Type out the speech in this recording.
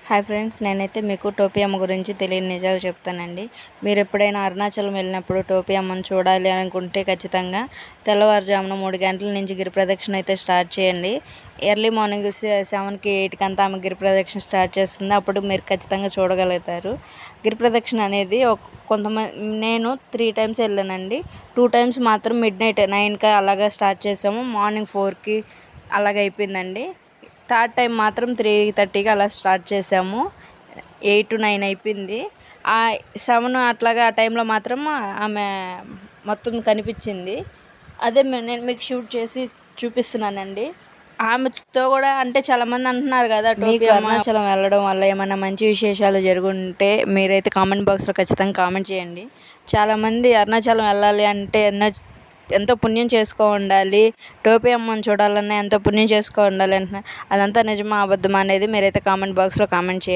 Hi friends, నేనైతే మీకు టోపీ అమ్మ గురించి తెలియని నిజాలు చెప్తానండి. మీరు ఎప్పుడైనా అరుణాచలం వెళ్ళినప్పుడు టోపీ అమ్మను చూడాలి అనుకుంటే ఖచ్చితంగా తెల్లవారుజామున 3 గంటల నుంచి గిరి ప్రదక్షిణ అయితే స్టార్ట్ చేయండి. ఎర్లీ మార్నింగ్ 7కి 8కి అంతా ఆమె గిరి ప్రదక్షిణ స్టార్ట్ చేస్తుంది. అప్పుడు మీరు ఖచ్చితంగా చూడగలుగుతారు. గిరి ప్రదక్షిణ అనేది కొంతమంది, నేను 3 టైమ్స్ వెళ్ళానండి. 2 టైమ్స్ మాత్రం మిడ్నైట్ 9కి అలాగా స్టార్ట్ చేసాము. మార్నింగ్ 4కి అలాగ అయిపోయిందండి. థర్డ్ టైం మాత్రం 3:30కి అలా స్టార్ట్ చేసాము. 8-9 అయిపోయింది. 7 అట్లాగా ఆ టైంలో మాత్రం ఆమె మొత్తం కనిపించింది. అదే నేను మీకు షూట్ చేసి చూపిస్తున్నానండి. ఆమెతో కూడా అంటే చాలామంది అంటున్నారు కదా, మీకు అరుణాచలం వెళ్ళడం వల్ల ఏమైనా మంచి విశేషాలు జరుగుంటే మీరైతే కామెంట్ బాక్స్లో ఖచ్చితంగా కామెంట్ చేయండి. చాలామంది అరుణాచలం వెళ్ళాలి అంటే ఎంతో పుణ్యం చేసుకో ఉండాలి, టోపీ అమ్మని చూడాలన్నా ఎంతో పుణ్యం చేసుకో ఉండాలి అంటున్నారు. అదంతా నిజమా అబద్ధమా అనేది మీరైతే కామెంట్ బాక్స్లో కామెంట్ చేయండి.